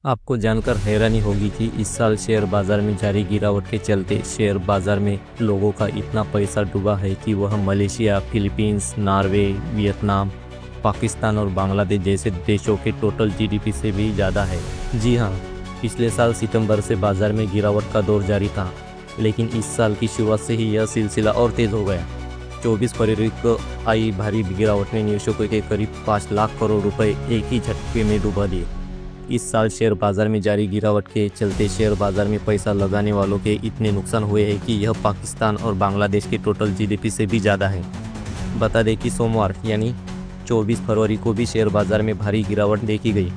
आपको जानकर हैरानी होगी कि इस साल शेयर बाजार में जारी गिरावट के चलते शेयर बाजार में लोगों का इतना पैसा डूबा है कि वह Malaysia, Philippines, Norway, Vietnam, Pakistan और बांग्लादेश जैसे देशों के टोटल जीडीपी से भी ज़्यादा है। जी हाँ, पिछले साल सितंबर से बाजार में गिरावट का दौर जारी था, लेकिन इस साल की शुरुआत से ही यह सिलसिला और तेज़ हो गया। 24 फरवरी को आई भारी गिरावट ने निवेशकों के करीब 5 लाख करोड़ रुपए एक ही झटके में डुबा दिए। इस साल शेयर बाजार में जारी गिरावट के चलते शेयर बाजार में पैसा लगाने वालों के इतने नुकसान हुए हैं कि यह पाकिस्तान और बांग्लादेश के टोटल जीडीपी से भी ज़्यादा है। बता दें कि सोमवार यानी 24 फरवरी को भी शेयर बाजार में भारी गिरावट देखी गई।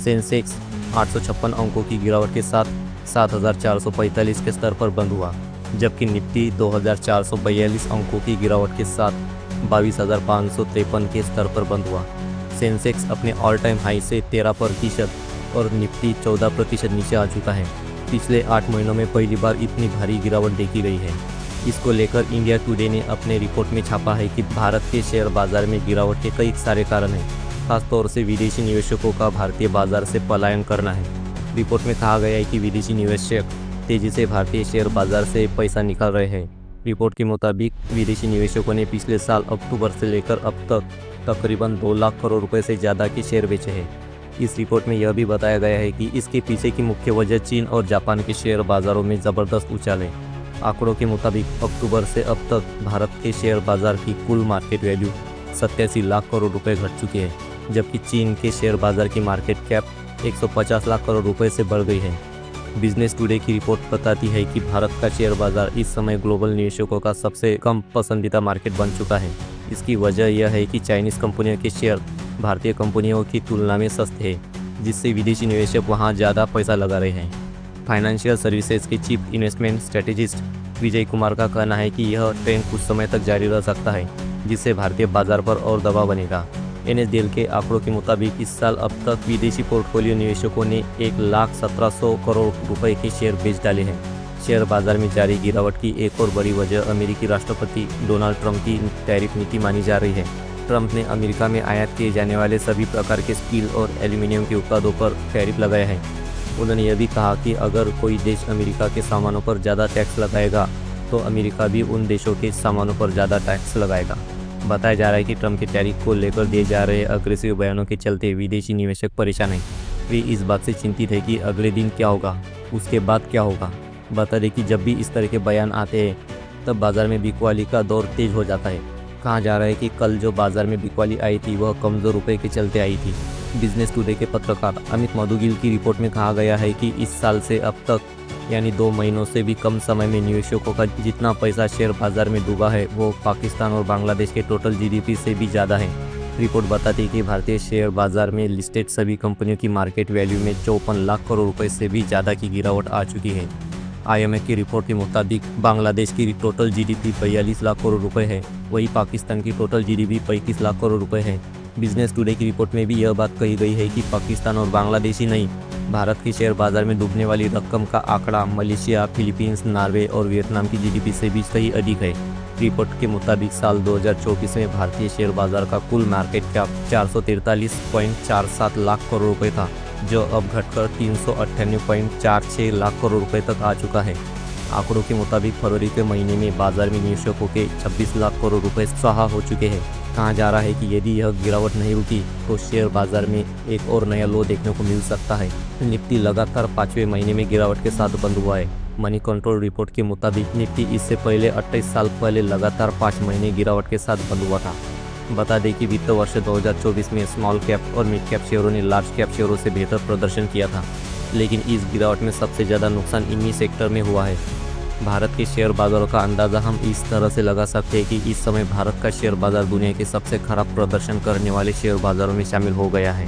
सेंसेक्स 856 अंकों की गिरावट के साथ 7445 के स्तर पर बंद हुआ, जबकि निफ्टी 2442 अंकों की गिरावट के साथ 22553 के स्तर पर बंद हुआ। सेंसेक्स अपने ऑल टाइम हाई से 13% और निफ्टी 14% नीचे आ चुका है। पिछले 8 महीनों में पहली बार इतनी भारी गिरावट देखी गई है। इसको लेकर इंडिया टुडे ने अपने रिपोर्ट में छापा है कि भारत के शेयर बाजार में गिरावट के कई सारे कारण हैं, खासतौर से विदेशी निवेशकों का भारतीय बाजार से पलायन करना है। रिपोर्ट में कहा गया है कि विदेशी निवेशक तेजी से भारतीय शेयर बाजार से पैसा निकाल रहे हैं। रिपोर्ट के मुताबिक विदेशी निवेशकों ने पिछले साल अक्टूबर से लेकर अब तक तकरीबन 2 लाख करोड़ रुपए से ज़्यादा के शेयर बेचे हैं। इस रिपोर्ट में यह भी बताया गया है कि इसके पीछे की मुख्य वजह चीन और जापान के शेयर बाजारों में ज़बरदस्त उछाल है। आंकड़ों के मुताबिक अक्टूबर से अब तक भारत के शेयर बाजार की कुल मार्केट वैल्यू 87 लाख करोड़ रुपए घट चुकी है, जबकि चीन के शेयर बाजार की मार्केट कैप 150 लाख करोड़ रुपए से बढ़ गई है। बिजनेस टुडे की रिपोर्ट बताती है कि भारत का शेयर बाजार इस समय ग्लोबल निवेशकों का सबसे कम पसंदीदा मार्केट बन चुका है। इसकी वजह यह है कि चाइनीज़ कंपनियों के शेयर भारतीय कंपनियों की तुलना में सस्ते हैं, जिससे विदेशी निवेशक वहां ज़्यादा पैसा लगा रहे हैं। फाइनेंशियल सर्विसेज के chief investment strategist Vijay Kumar का कहना है कि यह ट्रेंड कुछ समय तक जारी रह सकता है, जिससे भारतीय बाजार पर और दबाव बनेगा। NSDL के आंकड़ों के मुताबिक इस साल अब तक विदेशी पोर्टफोलियो निवेशकों ने 1,17,00,000 करोड़ रुपए के शेयर बेच डाले हैं। शेयर बाजार में जारी गिरावट की एक और बड़ी वजह अमेरिकी राष्ट्रपति डोनाल्ड ट्रंप की टैरिफ नीति मानी जा रही है। ट्रंप ने अमेरिका में आयात किए जाने वाले सभी प्रकार के स्टील और एल्यूमिनियम के उत्पादों पर टैरिफ लगाया है। उन्होंने यह भी कहा कि अगर कोई देश अमेरिका के सामानों पर ज़्यादा टैक्स लगाएगा तो अमेरिका भी उन देशों के सामानों पर ज़्यादा टैक्स लगाएगा। बताया जा रहा है कि ट्रंप के टैरिफ को लेकर दिए जा रहे अग्रेसिव बयानों के चलते विदेशी निवेशक परेशान हैं। वे इस बात से चिंतित है कि अगले दिन क्या होगा, उसके बाद क्या होगा। बता दें कि जब भी इस तरह के बयान आते हैं तब बाजार में बिकवाली का दौर तेज हो जाता है। कहा जा रहा है कि कल जो बाजार में बिकवाली आई थी वह कमज़ोर रुपए के चलते आई थी। बिजनेस टुडे के पत्रकार अमित मधुगिल की रिपोर्ट में कहा गया है कि इस साल से अब तक यानी 2 महीनों से भी कम समय में निवेशकों का जितना पैसा शेयर बाजार में डूबा है वो पाकिस्तान और बांग्लादेश के टोटल जीडीपी से भी ज़्यादा है। रिपोर्ट बताती है कि भारतीय शेयर बाजार में लिस्टेड सभी कंपनियों की मार्केट वैल्यू में 54 लाख करोड़ रुपए से भी ज़्यादा की गिरावट आ चुकी है। IMF की रिपोर्ट के मुताबिक बांग्लादेश की टोटल जीडीपी 42 लाख करोड़ रुपए है, वहीं पाकिस्तान की टोटल जीडीपी 35 लाख करोड़ रुपए है। बिजनेस टुडे की रिपोर्ट में भी यह बात कही गई है कि पाकिस्तान और बांग्लादेश ही नहीं, भारत के शेयर बाजार में डूबने वाली रकम का आंकड़ा मलेशिया, फिलीपींस, नॉर्वे और वियतनाम की जीडीपी से भी कहीं अधिक है। रिपोर्ट के मुताबिक साल 2024 में भारतीय शेयर बाजार का कुल मार्केट कैप 443.47 लाख करोड़ रुपए था, जो अब घटकर 398.46 लाख करोड़ रुपए तक आ चुका है। आंकड़ों के मुताबिक फरवरी के महीने में बाजार में निवेशकों के 26 लाख करोड़ रुपए स्वाहा हो चुके हैं। कहा जा रहा है कि यदि यह गिरावट नहीं रुकी तो शेयर बाजार में एक और नया लो देखने को मिल सकता है। निफ्टी लगातार 5वें महीने में गिरावट के साथ बंद हुआ है। मनी कंट्रोल रिपोर्ट के मुताबिक निफ्टी इससे पहले 28 साल पहले लगातार 5 महीने गिरावट के साथ बंद हुआ था। बता दें कि वित्त वर्ष 2024 में स्मॉल कैप और मिड कैप शेयरों ने लार्ज कैप शेयरों से बेहतर प्रदर्शन किया था, लेकिन इस गिरावट में सबसे ज़्यादा नुकसान इन्हीं सेक्टर में हुआ है। भारत के शेयर बाजारों का अंदाज़ा हम इस तरह से लगा सकते हैं कि इस समय भारत का शेयर बाजार दुनिया के सबसे खराब प्रदर्शन करने वाले शेयर बाजारों में शामिल हो गया है।